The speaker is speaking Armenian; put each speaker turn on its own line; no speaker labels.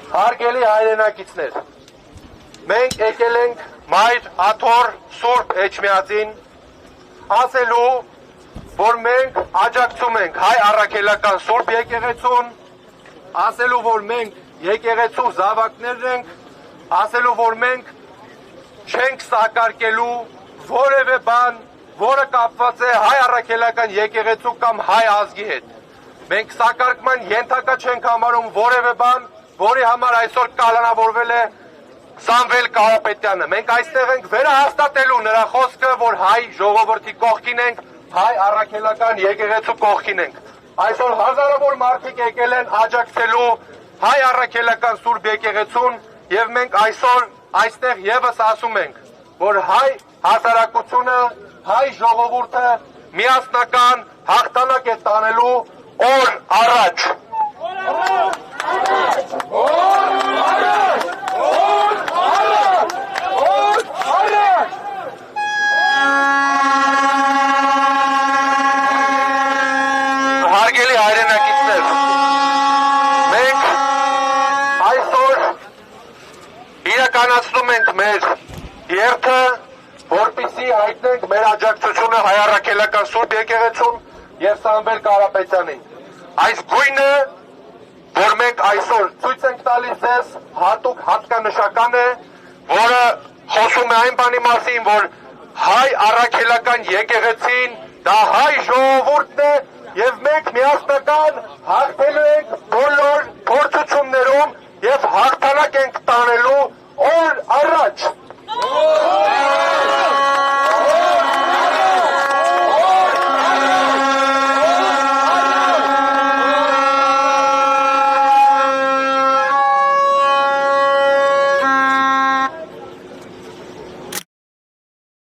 Հարգելի հայրենակիցներ, մենք եկել ենք Մայր Աթոռ Սուրբ Էջմիածին ասելու, որ մենք աջակցում ենք հայ առաքելական Սուրբ եկեղեցուն, ասելու, որ մենք եկեղեցու զավակներն ենք, ասելու, որ մենք չենք սակարկելու որևէ բան, որը կապված է հայ առաքելական եկեղեցու կամ հայ ազգի հետ։ Մենք սակարկման ենթակա չենք համարում որևէ բան, որի համար այսօր կալանավորվել է Սամվել Կարապետյանը։ Մենք այստեղ ենք վերահաստատելու նրա խոսքը, որ հայ ժողովրդի կողքին ենք, հայ առաքելական եկեղեցու կողքին ենք։ Այսօր հազարավոր մարդիկ եկել են աջակցելու հայ առաքելական Սուրբ եկեղեցուն եւ մենք այսօր այստեղ եւս ասում ենք, որ հայ հասարակությունը, հայ ժողովուրդը միասնական հաղթանակ է տանելու օր առաջ։ Հարգելի հայրենակիցներ, մենք այսօր իրականացնում ենք մեր երթը, որպեսզի հայտնենք մեր աջակցությունը հայ առաքելական Սուրբ եկեղեցուն եւ Սամվել Կարապետյանին։ Այս գույնը, որ մենք այսօր ցույց ենք տալիս ձեզ, հատուկ հատկանշական է, որը խոսում է այն բանի մասին, որ հայ առաքելական եկեղեցին դա հայ ժողովուրդն է եւ մենք միասնական հաղթելու ենք բոլոր փորձություններում եւ հաղթանակ ենք